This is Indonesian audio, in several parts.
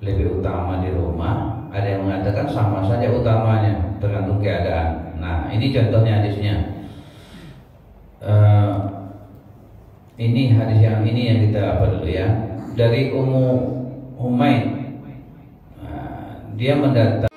lebih utama di rumah, ada yang mengatakan sama saja utamanya, tergantung keadaan. Nah, ini contohnya hadisnya. Ini hadis yang kita apa dulu ya, dari Ummu Humaid. Dia mendatang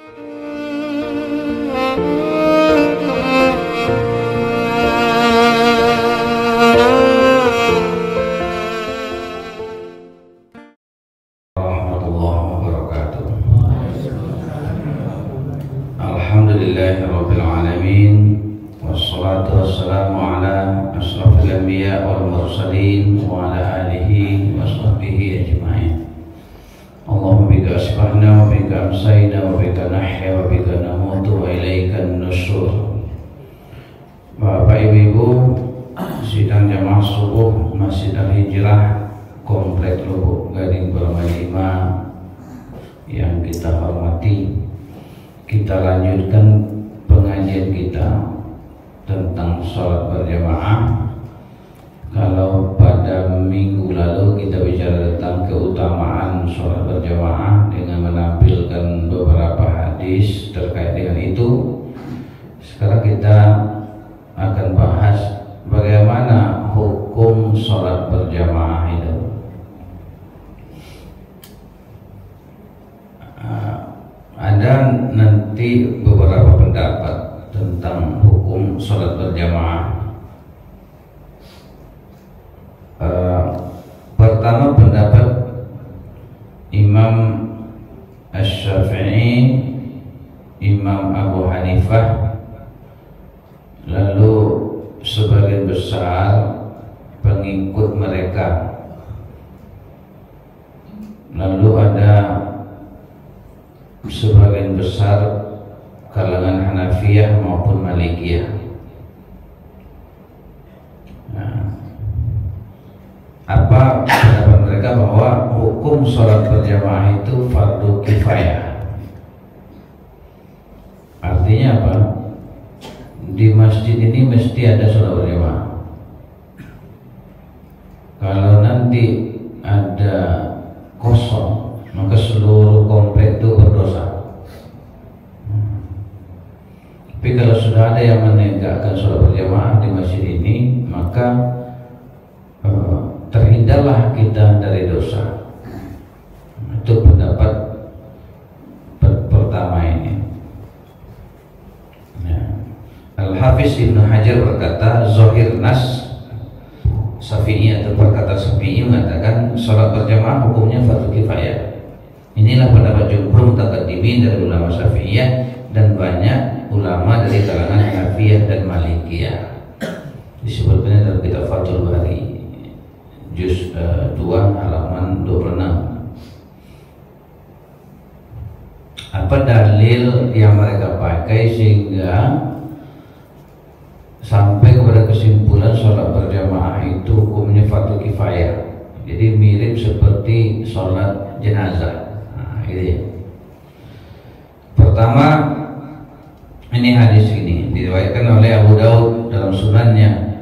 Alhamdulillahirabbil alamin, wassalatu wassalamu ala asrofil anbiya wal mursalin wa ala alihi wa sahbihi ajma'in. Allahumma bika asbahna wa bika amsayna wa bika nahya wa bika namutu wa ilaikan nusyur. Bapak Ibu, sidang jamaah subuh Masjid Al-Hijrah Komplek Lubuk Gading Brahma 5 yang kita hormati, kita lanjutkan pengajian kita tentang sholat berjamaah. Kalau pada minggu lalu kita bicara tentang keutamaan sholat berjamaah dengan menampilkan beberapa hadis terkait dengan itu, sekarang kita akan bahas bagaimana hukum sholat berjamaah itu. Ada nanti beberapa pendapat tentang hukum sholat berjamaah. Pertama pendapat Imam Asy-Syafi'i, Imam Abu Hanifah, lalu sebagian besar pengikut mereka, lalu ada sebagian besar kalangan Hanafiyah maupun Malikiyah. Apa pendapat mereka bahwa hukum sholat berjamaah itu fardu kifayah. Artinya apa? Di masjid ini mesti ada sholat berjamaah. Kalau nanti ada kosong, maka seluruh komplek itu berdosa. Tapi kalau sudah ada yang menegakkan sholat berjamaah di masjid ini, maka terhindarlah kita dari dosa. Itu pendapat pertama ini. Al-Hafiz Ibnu Hajar berkata, Zahir Nas Syafi'i atau perkataan Syafi'i mengatakan sholat berjamaah hukumnya fardu kifayah. Inilah pendapat jumhur mutaqaddimin dari ulama Syafi'iyah dan banyak ulama dari kalangan Hanafiyah dan Malikiyah. Disebutkannya dalam kitab Fathul Bari juz 2 halaman 26. Apa dalil yang mereka pakai sehingga sampai kepada kesimpulan sholat berjamaah itu hukumnya fardu kifayah? Jadi mirip seperti sholat jenazah. Ini. Pertama, ini hadis ini diriwayatkan oleh Abu Daud dalam sunannya.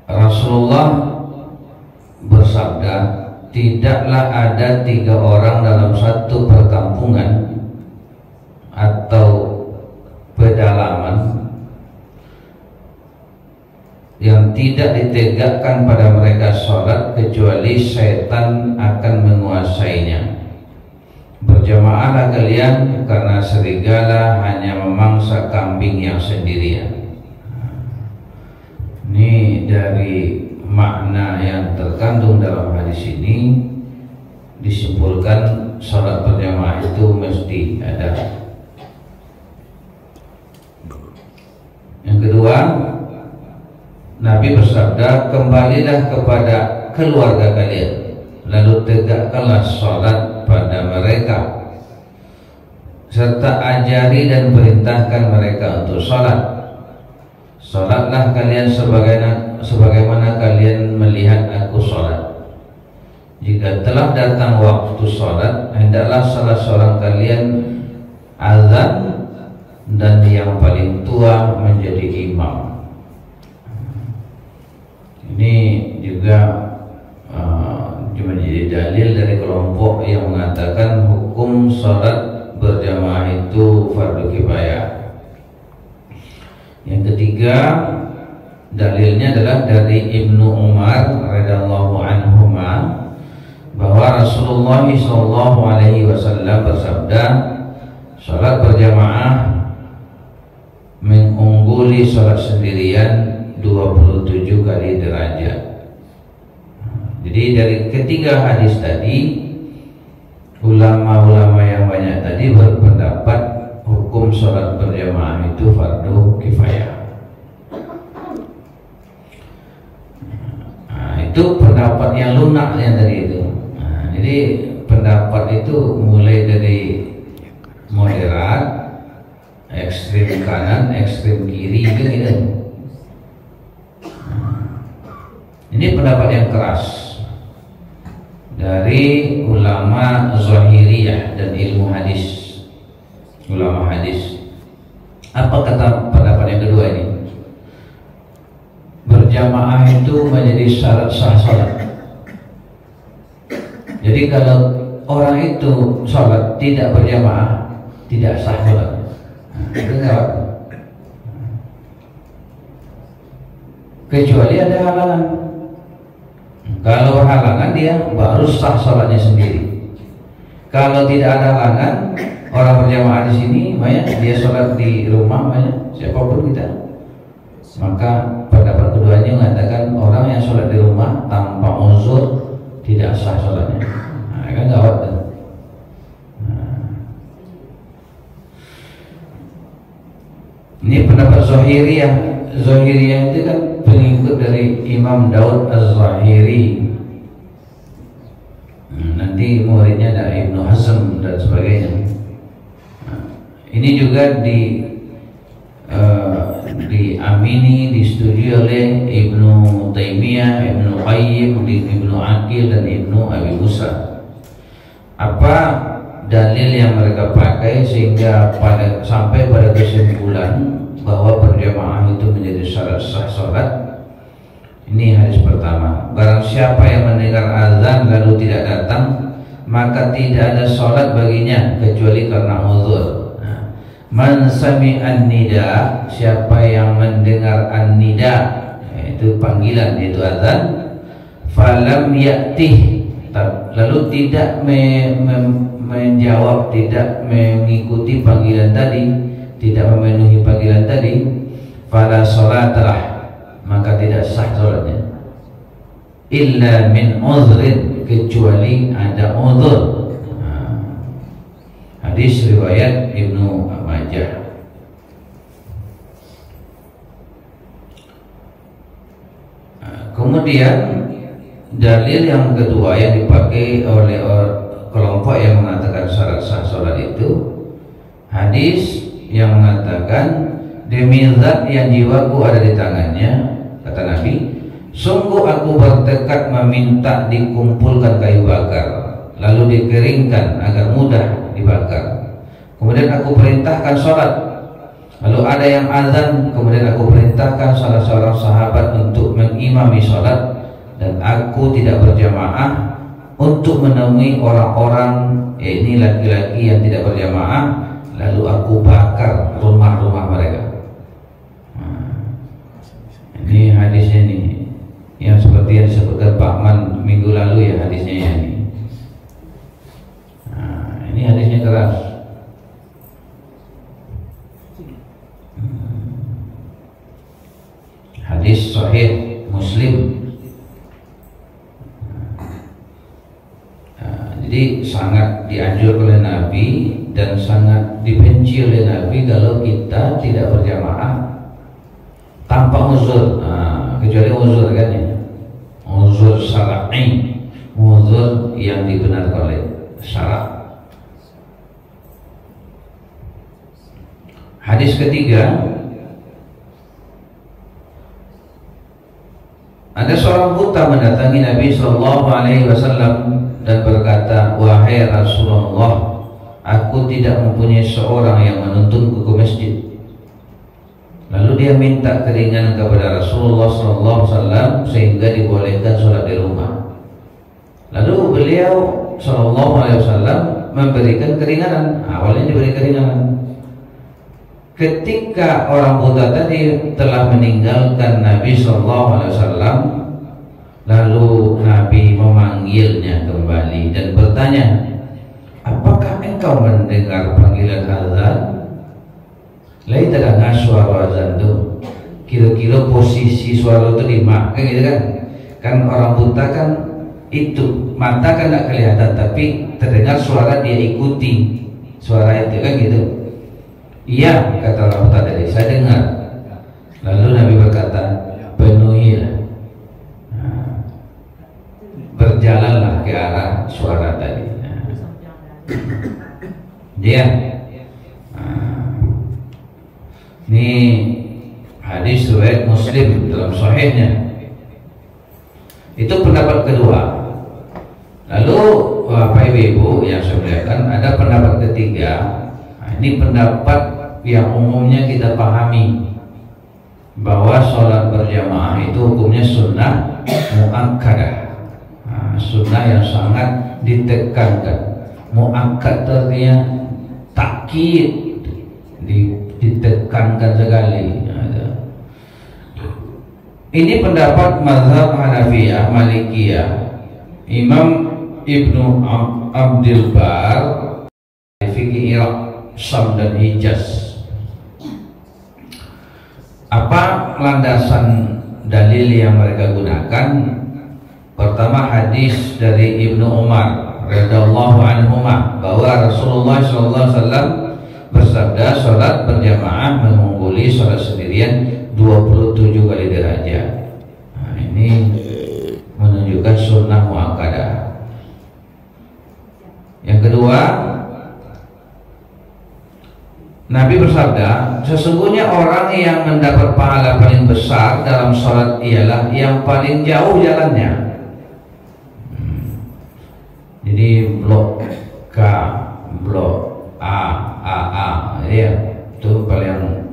Rasulullah bersabda, tidaklah ada 3 orang dalam satu perkampungan atau pedalaman yang tidak ditegakkan pada mereka sholat kecuali syaitan akan menguasainya. Berjamaahlah kalian karena serigala hanya memangsa kambing yang sendirian. Ini dari makna yang terkandung dalam hadis ini disimpulkan sholat berjamaah itu mesti ada. Yang kedua, Nabi bersabda, kembalilah kepada keluarga kalian, lalu tegakkanlah sholat pada mereka, serta ajari dan perintahkan mereka untuk sholat. Sholatlah kalian sebagaimana kalian melihat aku sholat. Jika telah datang waktu sholat, hendaklah salah seorang kalian azan dan yang paling tua menjadi imam. Ini juga menjadi dalil dari kelompok yang mengatakan hukum sholat berjamaah itu fardu kifayah. Yang ketiga, dalilnya adalah dari Ibnu Umar radhiyallahu anhuma bahwa Rasulullah SAW bersabda, sholat berjamaah mengungguli sholat sendirian 27 kali derajat. Jadi dari ketiga hadis tadi, ulama-ulama yang banyak tadi berpendapat hukum sholat berjamaah itu fardu kifayah. Nah, itu pendapat yang lunak yang tadi itu. Nah, jadi pendapat itu mulai dari moderat, ekstrem kanan, ekstrem kiri gitu. Ini pendapat yang keras dari ulama Zahiriyah dan ilmu hadis, ulama hadis. Apa kata pendapat yang kedua ini? Berjamaah itu menjadi syarat sah salat. Jadi kalau orang itu salat tidak berjamaah, tidak sah salat. Itu enggak. Kecuali ada halangan. Kalau halangan dia baru sah salatnya sendiri. Kalau tidak ada halangan, orang berjamaah di sini, dia sholat di rumah, siapapun kita. Maka pendapat keduanya mengatakan orang yang sholat di rumah tanpa uzur tidak sah sholatnya. Nah, kan gawat kan? Ini pendapat Zahiriyah. Zahiriyah itu kan pengikut dari Imam Daud Az-Zahiri. Nanti muridnya ada Ibnu Hazm dan sebagainya. Ini juga diamini, disetujui oleh Ibnu Taimiyah, Ibnu Qayyim, Ibnu Aqil dan Ibnu Abi Musa. Apa dalil yang mereka pakai sehingga sampai pada kesimpulan bahwa berjamaah itu menjadi syarat sah salat? Ini hadis pertama. Barang siapa yang mendengar azan lalu tidak datang, maka tidak ada salat baginya kecuali karena uzur. Man sami'an nida, siapa yang mendengar an-nida, itu panggilan, yaitu azan, falam ya'tih, lalu tidak menjawab, tidak mengikuti panggilan tadi, tidak memenuhi panggilan tadi, fala sholatalah, maka tidak sah sholatnya, illa min uzrin, kecuali ada uzur. Hadis riwayat Ibnu Majah. Kemudian dalil yang kedua yang dipakai oleh kelompok yang mengatakan syarat sah sholat itu, hadis yang mengatakan demi zat yang jiwaku ada di tangannya, kata Nabi, sungguh aku bertekad meminta dikumpulkan kayu bakar lalu dikeringkan agar mudah dibakar. Kemudian aku perintahkan sholat, lalu ada yang azan, kemudian aku perintahkan salah seorang sahabat untuk mengimami sholat, dan aku tidak berjamaah untuk menemui orang-orang, yakni laki-laki yang tidak berjamaah, lalu aku bakar rumah-rumah mereka. Ini hadisnya nih, yang seperti yang disebutkan Pak Man minggu lalu ya, hadisnya ya ini. Ini hadisnya keras. Hadis sahih Muslim. Jadi sangat dianjurkan oleh Nabi dan sangat dibenci oleh Nabi kalau kita tidak berjamaah tanpa uzur, kecuali uzur kan ya, uzur syar'i, uzur yang dibenarkan oleh syarak. Hadis ketiga, ada seorang buta mendatangi Nabi SAW dan berkata, wahai Rasulullah, aku tidak mempunyai seorang yang menuntunku ke masjid. Lalu dia minta keringanan kepada Rasulullah SAW sehingga dibolehkan sholat di rumah. Lalu beliau Shallallahu Alaihi Wasallam memberikan keringanan. Awalnya diberi keringanan. Ketika orang buta tadi telah meninggalkan Nabi Shallallahu Alaihi Wasallam, lalu Nabi memanggilnya kembali dan bertanya, apakah engkau mendengar panggilan azan? Lain terdengar suara azan itu. Kira-kira posisi suara itu di mana? Kan gitu kan? Kan orang buta kan itu mata kan tidak kelihatan, tapi terdengar suara dia ikuti suara itu kan gitu. Iya, kata orang buta tadi, saya dengar. Lalu Nabi berkata, penuhilah, berjalanlah ke arah suara tadi. Dia, ini hadis riwayat Muslim dalam sahihnya. Itu pendapat kedua. Lalu Bapak Ibu yang saya muliakan, ada pendapat ketiga. Ini pendapat yang umumnya kita pahami, bahwa sholat berjamaah itu hukumnya sunnah muakkadah, sunnah yang sangat ditekankan. Muakkad artinya takkid, ditekankan sekali. Ini pendapat mazhab Hanafiyah, Malikiyah, Imam Ibnu Abdul Bar, fikih Irak, Syam dan Hijaz. Apa landasan dalil yang mereka gunakan? Pertama, hadis dari Ibnu Umar radhiyallahu anhuma bahwa Rasulullah SAW bersabda, sholat berjamaah mengungguli sholat sendirian 27 kali derajat. Nah, ini menunjukkan sunnah muakkadah. Yang kedua, Nabi bersabda, sesungguhnya orang yang mendapat pahala paling besar dalam sholat ialah yang paling jauh jalannya. Jadi blok K, blok A, ya, itu paling.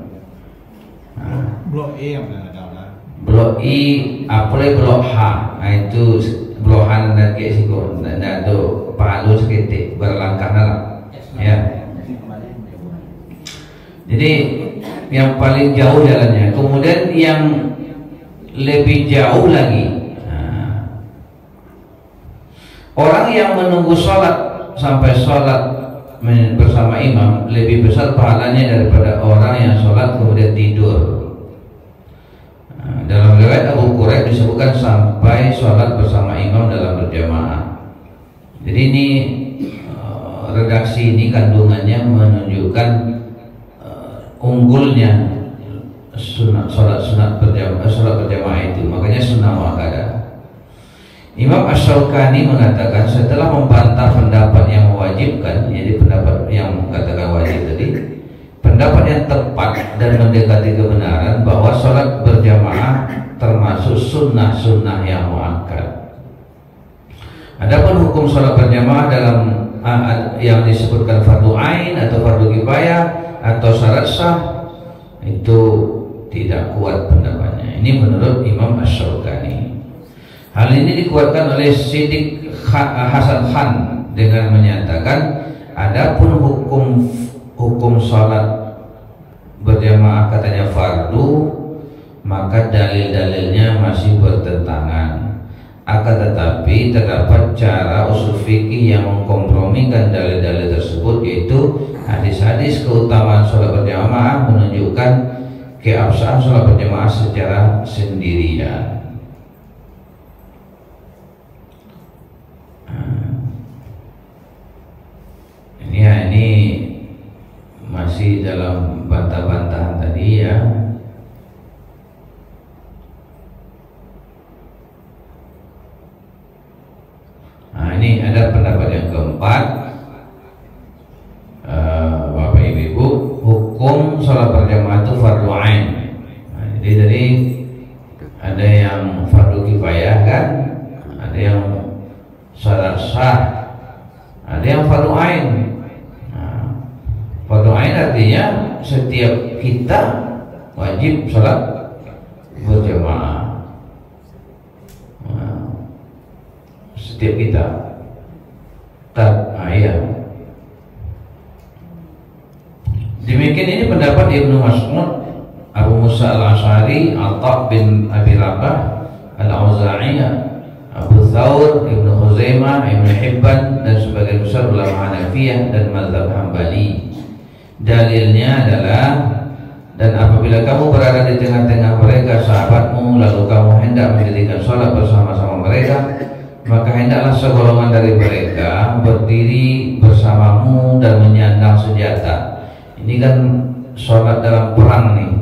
Blok E yang mana ada? Blok I, apalagi blok H, itu blokan dan kayak siko, dan itu palu seketik berlangkah dalam, ya. Jadi yang paling jauh jalannya, kemudian yang lebih jauh lagi, orang yang menunggu sholat sampai sholat bersama imam lebih besar pahalanya daripada orang yang sholat kemudian tidur. Dalam riwayat Abu Quraib disebutkan sampai sholat bersama imam dalam berjamaah. Jadi ini redaksi ini kandungannya menunjukkan unggulnya sholat berjamaah itu. Makanya sunnah muakkadah. Imam Asy-Syaukani mengatakan setelah membantah pendapat yang mewajibkan, jadi pendapat yang mengatakan wajib tadi, pendapat yang tepat dan mendekati kebenaran bahwa sholat berjamaah termasuk sunnah-sunnah yang muakkad. Adapun hukum sholat berjamaah dalam yang disebutkan fardu ain atau fardu kifayah atau syarat sah, itu tidak kuat pendapatnya. Ini menurut Imam Asy-Syaukani. Hal ini dikuatkan oleh Siddiq Hasan Khan dengan menyatakan, adapun hukum sholat berjamaah katanya fardu, maka dalil-dalilnya masih bertentangan. Akan tetapi terdapat cara usul fikih yang mengkompromikan dalil-dalil tersebut, yaitu hadis-hadis keutamaan sholat berjamaah menunjukkan keabsahan sholat berjamaah secara sendirian. Ini masih dalam bantah-bantahan tadi ya. Nah, ini ada pendapat yang keempat, Bapak Ibu, hukum sholat berjamaah itu fardu ain. Nah, jadi ada yang fardu kifayah kan, ada yang syarat sah, ada yang fardu ain. Fardu ain artinya setiap kita wajib sholat berjamaah. Setiap kita. Iya. Demikian ini pendapat Ibnu Mas'ud, Abu Musa al-Asy'ari, Atha bin Abi Rabah, Al-Auza'i, Abu Thawr, Ibnu Khuzaimah, Ibnu Hibban, dan sebagian besar ulama Hanafiyah dan mazhab Hambali. Dalilnya adalah, dan apabila kamu berada di tengah-tengah mereka sahabatmu, lalu kamu hendak mendirikan sholat bersama-sama mereka, maka hendaklah segolongan dari mereka berdiri bersamamu dan menyandang senjata. Ini kan sholat dalam perang nih.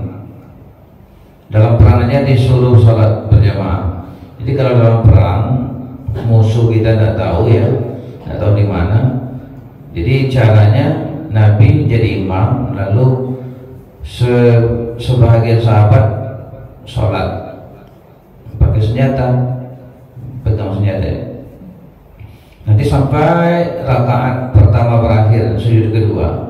Dalam perang aja disuruh sholat berjamaah. Jadi kalau dalam perang musuh kita tidak tahu ya, tidak tahu di mana. Jadi caranya Nabi jadi imam, lalu sebahagian sahabat sholat pakai senjata, pegang senjata. Nanti sampai rakaat pertama berakhir, sujud kedua.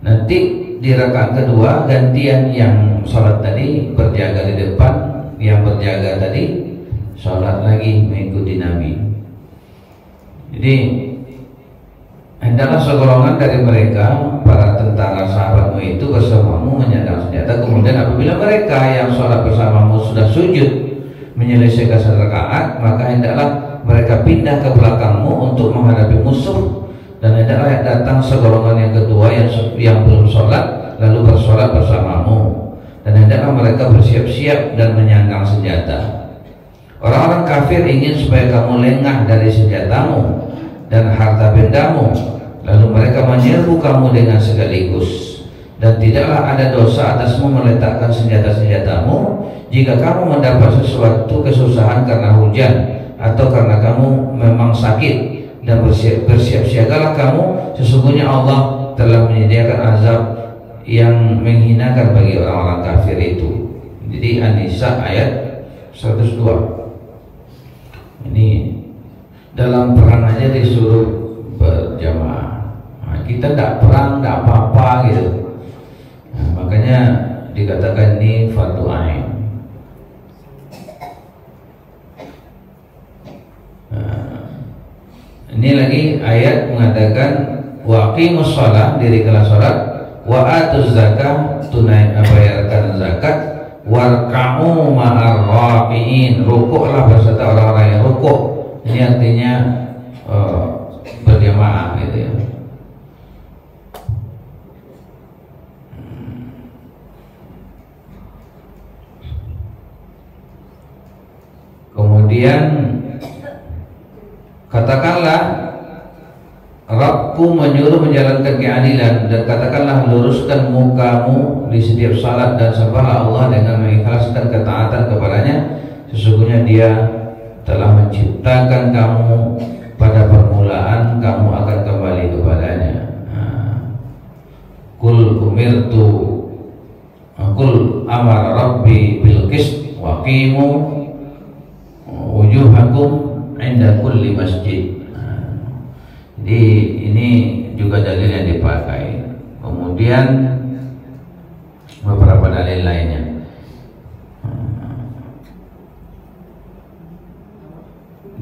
Nanti di rakaat kedua gantian yang sholat tadi berjaga di depan, yang berjaga tadi sholat lagi mengikuti Nabi. Jadi hendaklah segolongan dari mereka, para tentara sahabatmu itu bersamamu menyandang senjata. Kemudian apabila mereka yang sholat bersamamu sudah sujud menyelesaikan satu rakaat, maka hendaklah mereka pindah ke belakangmu untuk menghadapi musuh. Dan hendaklah datang segolongan yang kedua yang belum sholat lalu bersolat bersamamu, dan hendaklah mereka bersiap-siap dan menyandang senjata. Orang-orang kafir ingin supaya kamu lengah dari senjatamu dan harta bendamu, lalu mereka menyerbu kamu dengan sekaligus. Dan tidaklah ada dosa atasmu meletakkan senjata-senjatamu jika kamu mendapat sesuatu kesusahan karena hujan atau karena kamu memang sakit. Dan bersiap-siagalah kamu, sesungguhnya Allah telah menyediakan azab yang menghinakan bagi orang-orang kafir itu. Jadi An-Nisa ayat 102. Ini dalam perang aja disuruh berjamaah. Nah, kita tidak perang, tidak apa-apa gitu. Nah, makanya dikatakan ini fardu ain. Ini lagi ayat mengatakan waqimus shalah, dirikanlah salat, wa atuz zakah, bayarkan zakat, warka'u ma'ar rafi'in, rukuklah beserta orang-orang yang rukuk. Ini artinya berjamaah gitu ya. Kemudian katakanlah, Rabbku menyuruh menjalankan keadilan, dan katakanlah luruskan mukamu di setiap salat dan sembahlah Allah dengan mengikhlaskan ketaatan kepadanya. Sesungguhnya Dia telah menciptakan kamu pada permulaan, kamu akan kembali kepadanya. Kul umirtu, kul amara Rabbi bil qist wa qimu wujuhakum inda kulli masjid. Jadi ini juga dalil yang dipakai. Kemudian beberapa dalil lainnya.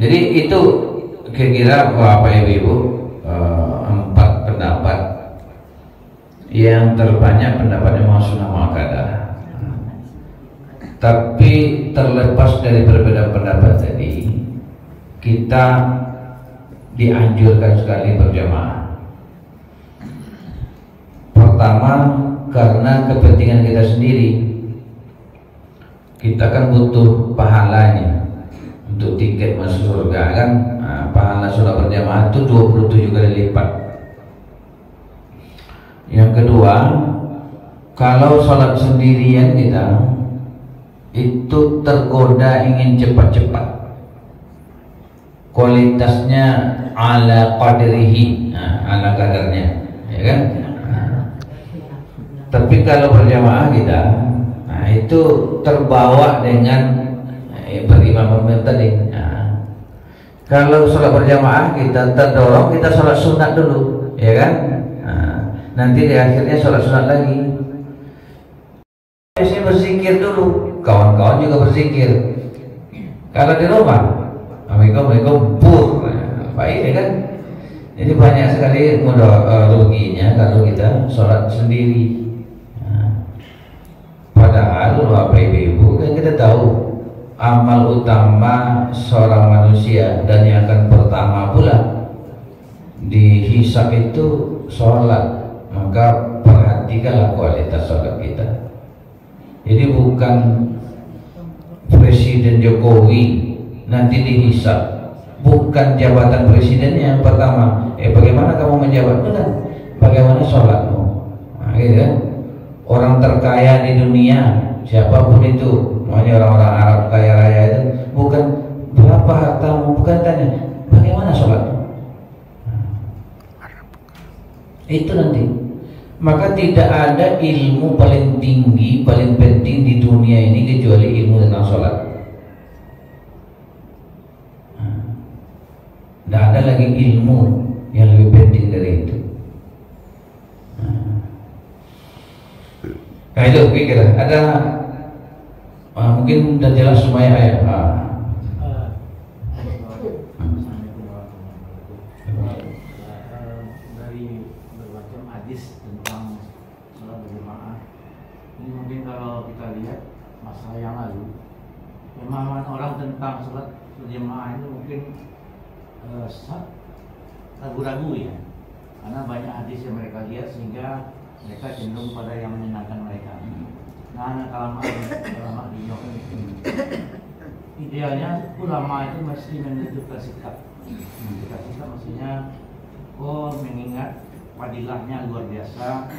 Jadi itu kira-kira Bapak Ibu, 4 pendapat. Yang terbanyak pendapatnya Imam Sunnah Mu'akkadah. Tapi terlepas dari perbedaan pendapat tadi, kita dianjurkan sekali berjamaah. Pertama, karena kepentingan kita sendiri. Kita kan butuh pahalanya untuk tiket masuk surga kan. Nah, pahala sholat berjamaah itu 27 kali lipat. Yang kedua, kalau sholat sendirian kita itu tergoda ingin cepat-cepat, kualitasnya ala qadrihi, ala kadarnya, ya kan? Tapi kalau berjamaah kita, itu terbawa dengan berimam tadi. Kalau sholat berjamaah kita terdorong, kita sholat sunat dulu, ya kan? Nanti di akhirnya sholat sunat lagi. Biasanya berzikir dulu, kawan-kawan juga berzikir. Kalau di rumah, Assalamualaikum, pur baik ya kan. Jadi banyak sekali ruginya kalau kita sholat sendiri. Padahal Bapak Ibu kan kita tahu amal utama seorang manusia dan yang akan pertama pula dihisab itu sholat. Maka perhatikanlah kualitas sholat kita. Jadi bukan Presiden Jokowi nanti dihisab, bukan jabatan presidennya yang pertama. Bagaimana kamu menjabat? Bukan. Bagaimana sholatmu? Nah, gitu kan? Orang terkaya di dunia, siapapun itu, makanya orang-orang Arab kaya raya itu, bukan berapa hartamu, bukan tanya bagaimana sholatmu. Itu nanti. Maka tidak ada ilmu paling tinggi, paling penting di dunia ini kecuali ilmu tentang sholat. Tidak ada lagi ilmu yang lebih penting dari itu. Nah itu kira ada mungkin sudah jelas semuanya ayat. Dari bermacam hadis tentang sholat berjamaah, ini mungkin kalau kita lihat masa yang lalu, pemahaman orang tentang sholat berjamaah itu mungkin ragu-ragu ya, karena banyak hadis yang mereka lihat sehingga mereka cenderung pada yang menyenangkan mereka. Nah, kalau ulama di idealnya ulama itu mesti menentukan sikap. Menentukan sikap maksudnya, mengingat fadilahnya luar biasa,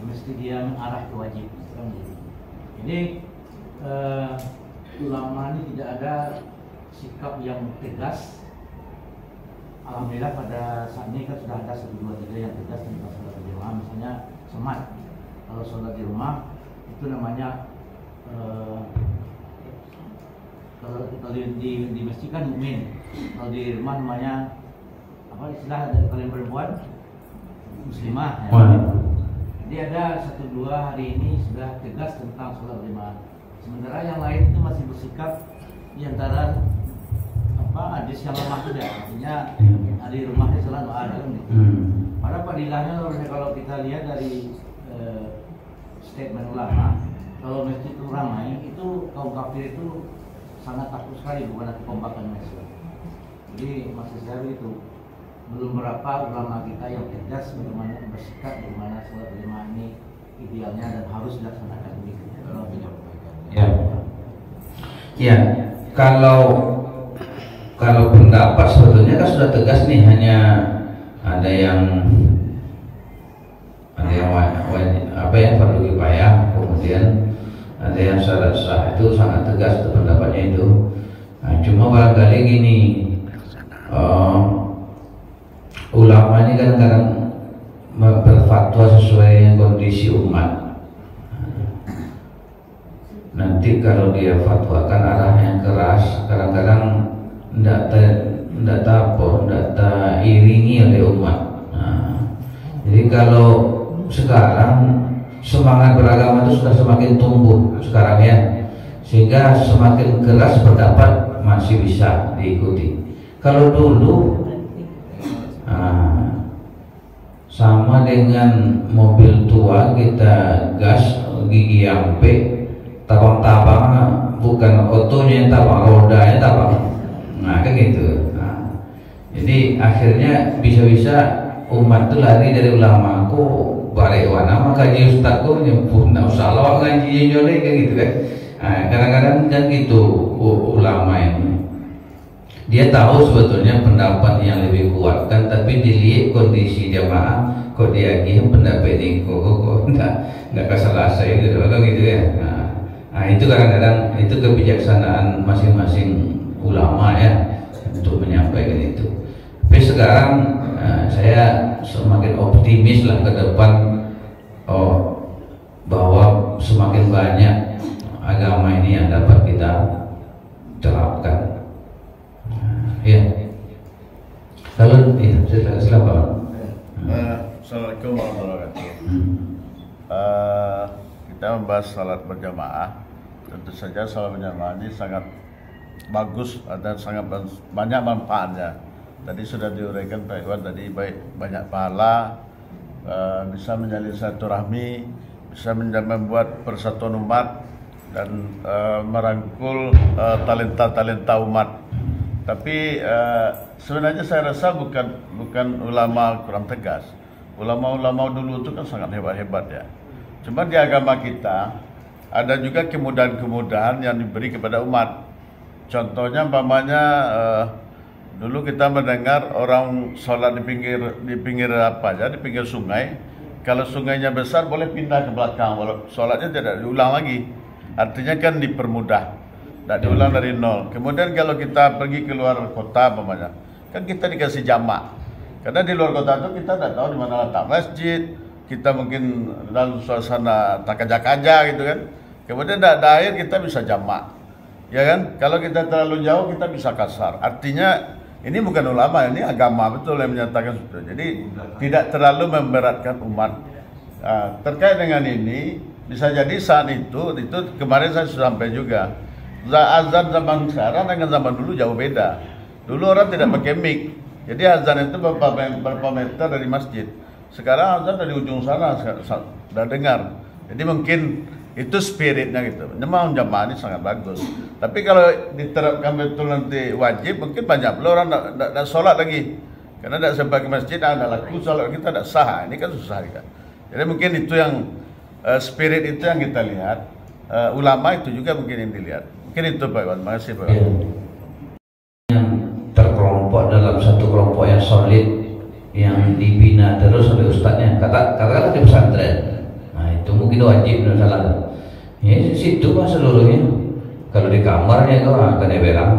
mesti dia mengarah ke wajib. Jadi ulama ini tidak ada sikap yang tegas. Alhamdulillah pada saat ini kan sudah ada 1, 2, 3 yang tegas tentang sholat berjamaah. Misalnya semat, kalau sholat di rumah itu namanya kalau di masjid kan mukmin, kalau di rumah namanya apa istilah kalian perempuan muslimah ya. Jadi ada 1, 2 hari ini sudah tegas tentang sholat berjamaah. Sementara yang lain itu masih bersikap di antara hadis yang lemah juga, artinya di rumahnya sholat ada kan gitu. Pada padilahnya kalau kita lihat dari statement ulama, kalau masjid itu ramai, itu kaum kafir itu sangat takut sekali kepada kekompakan masjid. Jadi maksud saya itu belum berapa ulama kita yang tegas bagaimana bersikap, bagaimana sholat berjamaah ini idealnya dan harus dilaksanakan begitu. Ya, kalau pendapat sebetulnya kan sudah tegas nih, hanya ada yang fardu kifayah, kemudian ada yang syarat sah, itu sangat tegas tuh pendapatnya itu. Nah, cuma barangkali gini, ulama ini kadang-kadang berfatwa sesuai dengan kondisi umat. Nanti kalau dia fatwakan arahnya keras, kadang-kadang tidak iringi oleh umat. Jadi kalau sekarang semangat beragama itu sudah semakin tumbuh sekarang ya, sehingga semakin keras pendapat masih bisa diikuti. Kalau dulu sama dengan mobil tua kita gas gigi ampe, tabang-tabang, bukan otonya yang tabang, rodanya tabang. Nah kan gitu. Jadi akhirnya bisa-bisa umat itu lari dari ulama. Kok balik warna maka jadi ustaz kok nyebut nggak usah lawak ngaji nyole kayak gitu kan. Kadang-kadang kan gitu ulama ini. Dia tahu sebetulnya pendapat yang lebih kuat kan, tapi dilihat kondisi jamaah kok dia gini pendapat ini kok nggak keselesai gitu kan gitu ya. Nah itu kadang-kadang itu kebijaksanaan masing-masing ulama ya untuk menyampaikan itu. Tapi sekarang saya semakin optimis lah ke depan bahwa semakin banyak agama ini yang dapat kita terapkan. Ya. Kalau silakan. Assalamualaikum warahmatullahi wabarakatuh. Kita membahas salat berjamaah. Tentu saja salat berjamaah ini sangat bagus dan sangat banyak manfaatnya. Tadi sudah diuraikan Pak Iwan tadi, baik banyak pahala, bisa menjalin silaturahmi, bisa membuat persatuan umat dan merangkul talenta-talenta umat. Tapi sebenarnya saya rasa bukan ulama kurang tegas. Ulama-ulama dulu itu kan sangat hebat-hebat ya. Cuma di agama kita ada juga kemudahan-kemudahan yang diberi kepada umat. Contohnya umpamanya dulu kita mendengar orang sholat di pinggir apa aja, di pinggir sungai. Kalau sungainya besar boleh pindah ke belakang, sholatnya tidak diulang lagi. Artinya kan dipermudah, tidak diulang dari nol. Kemudian kalau kita pergi ke luar kota umpamanya, kan kita dikasih jamak. Karena di luar kota itu kita tidak tahu di mana letak masjid, kita mungkin dalam suasana tak kaja-kaja gitu kan. Kemudian tidak ada air, kita bisa jamak, ya kan? Kalau kita terlalu jauh kita bisa kasar. Artinya ini bukan ulama, ini agama betul yang menyatakan itu. Jadi tidak terlalu memberatkan umat. Terkait dengan ini, bisa jadi saat itu kemarin saya sudah sampai juga. Azan zaman sekarang dengan zaman dulu jauh beda. Dulu orang tidak pakai mic, jadi azan itu berapa meter dari masjid. Sekarang azan dari ujung sana sudah dengar. Jadi mungkin itu spiritnya gitu. Memang jamaah ini sangat bagus. Tapi kalau diterapkan betul nanti wajib, mungkin banyak pula orang tidak sholat lagi. Karena tidak sampai ke masjid, ada laku sholat kita tidak sah. Ini kan susah kan. Jadi mungkin itu yang spirit itu yang kita lihat. Ulama itu juga mungkin yang dilihat. Mungkin itu Pak Iwan. Terima kasih Pak Iwan. Yang terkelompok dalam satu kelompok yang solid, yang dibina terus oleh ustadznya. Katakanlah di pesantren. Nah itu mungkin wajib dan salah. Ya situ mah seluruhnya. Kalau di kamarnya itu akan berang.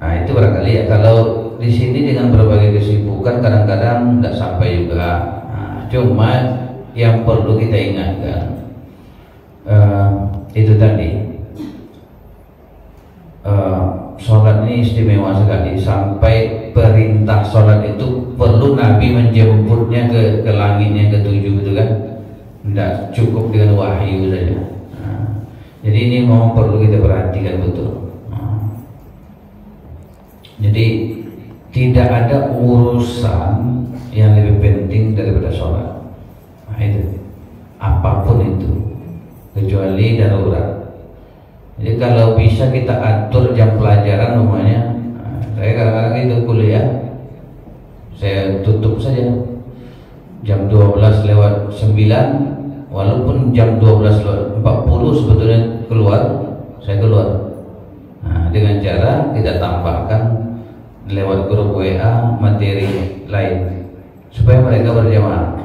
Nah itu barangkali ya. Kalau di sini dengan berbagai kesibukan kadang-kadang tidak sampai juga. Nah, cuma yang perlu kita ingatkan itu tadi. Sholat ini istimewa sekali. Sampai perintah sholat itu perlu Nabi menjemputnya ke langitnya ketujuh gitu kan. Tidak cukup dengan wahyu saja. Jadi ini memang perlu kita perhatikan betul. Jadi tidak ada urusan yang lebih penting daripada sholat. Nah, itu apapun itu kecuali darurat. Jadi kalau bisa kita atur jam pelajaran umumnya. Saya kadang-kadang itu kuliah saya tutup saja jam 12 lewat 9, walaupun jam 12 lewat 40 sebetulnya saya keluar. Nah, dengan cara kita tambahkan lewat grup WA materi lain supaya mereka berjamaah.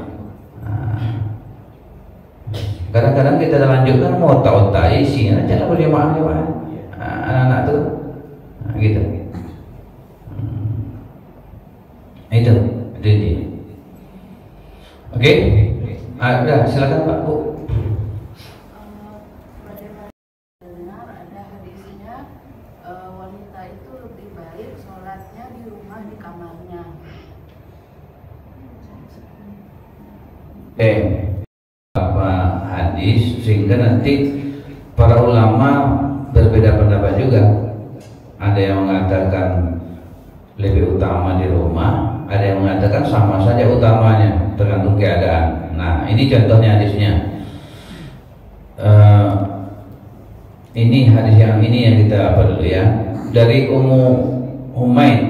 Kadang-kadang kita lanjutkan mau otak-otak isinya jangan berjamaah anak-anak tuh gitu. Itu ini. Oke, udah silakan Pak Bu. Benar ada hadisnya wanita itu lebih baik sholatnya di rumah di kamarnya. Apa hadis sehingga nanti para ulama berbeda pendapat juga. Ada yang mengatakan lebih utama di rumah, ada yang mengatakan sama saja utamanya tergantung keadaan. Nah ini contohnya hadisnya. Ini hadis yang ini yang kita perlu ya, dari Ummu Humaid.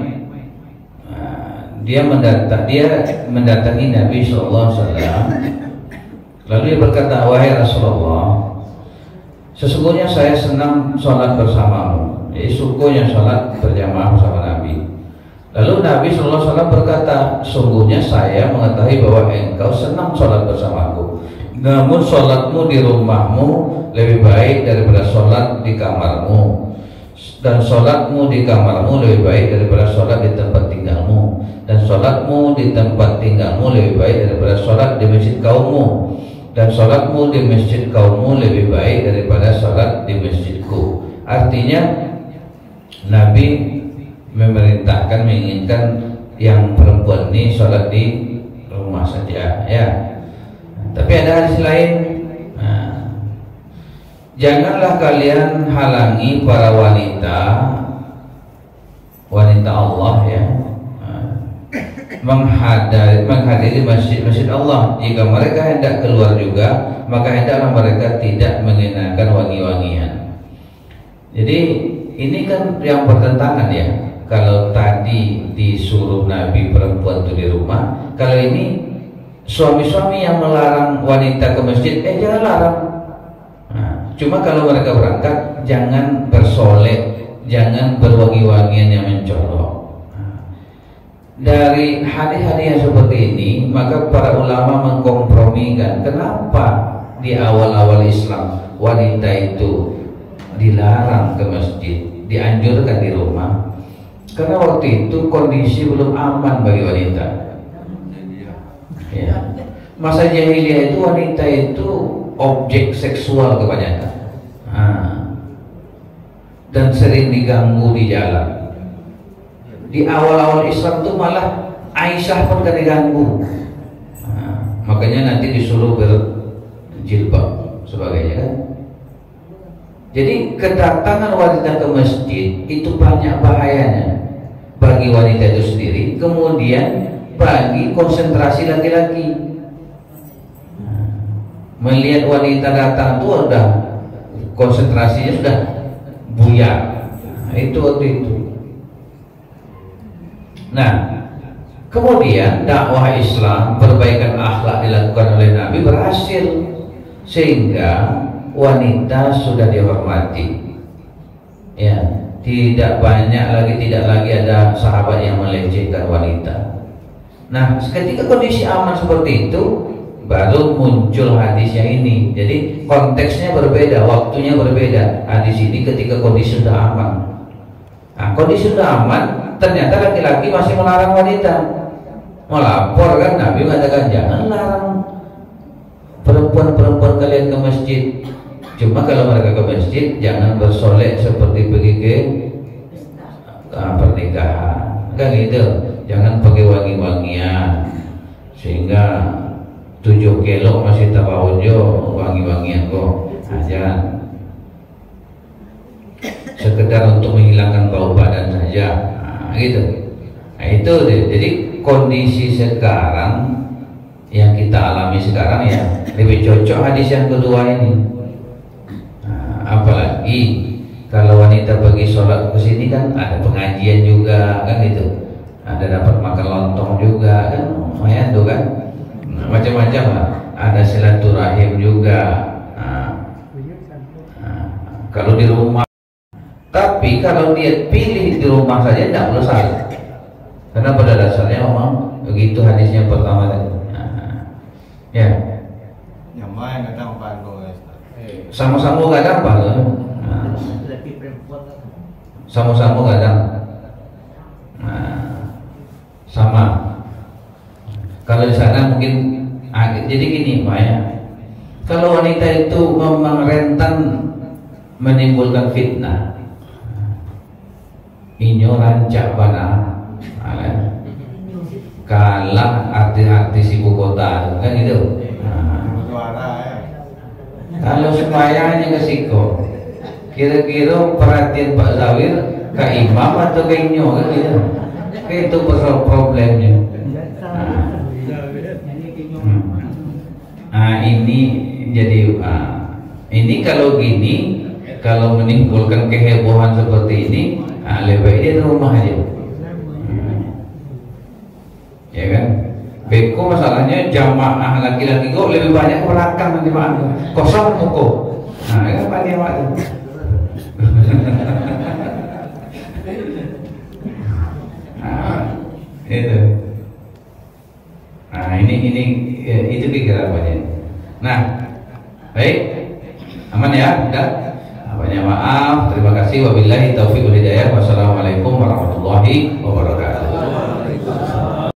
Dia mendatangi Nabi SAW. Lalu dia berkata, wahai Rasulullah, sesungguhnya saya senang sholat bersamamu. Jadi sukunya sholat berjamaah bersama Nabi. Lalu Nabi SAW berkata, sungguhnya saya mengetahui bahwa engkau senang sholat bersamaku, namun sholatmu di rumahmu lebih baik daripada sholat di kamarmu, dan sholatmu di kamarmu lebih baik daripada sholat di tempat tinggalmu, dan sholatmu di tempat tinggalmu lebih baik daripada sholat di masjid kaummu, dan sholatmu di masjid kaummu lebih baik daripada sholat di masjidku. Artinya Nabi memerintahkan, menginginkan yang perempuan ini sholat di rumah saja ya. Tapi ada hadis lain, nah, janganlah kalian halangi para wanita wanita Allah ya, menghadiri masjid Allah. Jika mereka hendak keluar juga, maka hendaklah mereka tidak mengenakan wangi-wangian. Jadi ini kan yang bertentangan ya. Kalau tadi disuruh Nabi perempuan itu di rumah, kalau ini suami-suami yang melarang wanita ke masjid, jangan larang. Nah, cuma kalau mereka berangkat, jangan bersolek, jangan berwangi-wangian yang mencolok. Dari hadis-hadis yang seperti ini, maka para ulama mengkompromikan kenapa di awal-awal Islam wanita itu dilarang ke masjid, dianjurkan di rumah. Karena waktu itu kondisi belum aman bagi wanita. Ya. Masa jahiliyah itu wanita itu objek seksual kebanyakan. Dan sering diganggu di jalan. Di awal-awal Islam itu malah Aisyah pun kan diganggu. Makanya nanti disuruh berjilbab sebagainya kan. Jadi kedatangan wanita ke masjid itu banyak bahayanya bagi wanita itu sendiri, kemudian bagi konsentrasi laki-laki. Melihat wanita datang itu udah konsentrasinya sudah buyar. Itu waktu itu. Nah, kemudian dakwah Islam, perbaikan akhlak dilakukan oleh Nabi berhasil sehingga wanita sudah dihormati. Ya, tidak lagi ada sahabat yang melecehkan wanita. Nah, ketika kondisi aman seperti itu, baru muncul hadis yang ini. Jadi konteksnya berbeda, waktunya berbeda. Hadis ini ketika kondisi sudah aman. Nah, kondisi sudah aman, ternyata laki-laki masih melarang wanita. Melapor kan, Nabi mengatakan jangan larang perempuan-perempuan kalian ke masjid. Cuma kalau mereka ke masjid jangan bersolek seperti pergi ke pernikahan, kan gitu. Jangan pakai wangi-wangian sehingga 7 kilo masih tabawojo wangi-wangian kok aja. Sekedar untuk menghilangkan bau badan saja, gitu. Nah, itu deh. Jadi kondisi sekarang yang kita alami sekarang ya lebih cocok hadis yang kedua ini. Apalagi kalau wanita pergi sholat ke sini kan ada pengajian juga kan gitu, ada dapat makan lontong juga kan, lumayan tuh kan, macam-macam lah, ada silaturahim juga. Kalau di rumah, tapi kalau dia pilih di rumah saja tidak perlu salah, karena pada dasarnya memang begitu hadisnya pertama tadi. Ya. Yang main datang Pak. Sama-sama kadang Pak. Sama-sama kadang. Sama. Kalau di sana mungkin jadi gini Pak ya. Kalau wanita itu memang rentan menimbulkan fitnah. Inyo rancak bana. Kalah artis-artis ibu kota kan gitu. Kalau semuanya ke siko, kira-kira perhatian Pak Zawir ke imam atau ke inyo kan gitu. Itu problemnya. Ini jadi ini kalau gini, kalau menimbulkan kehebohan seperti ini, lebih baik dia di rumah aja. Ya kan? Beko masalahnya jamaah laki-laki kok lebih banyak ke belakang nanti Pak, kosong toko. Nah, itu Pak dia Pak. Itu. Nah, ini itu pikirannya. Nah, baik, aman ya, udah. Banyak maaf, terima kasih. Wabillahi taufiq wal hidayah. Wassalamualaikum warahmatullahi wabarakatuh.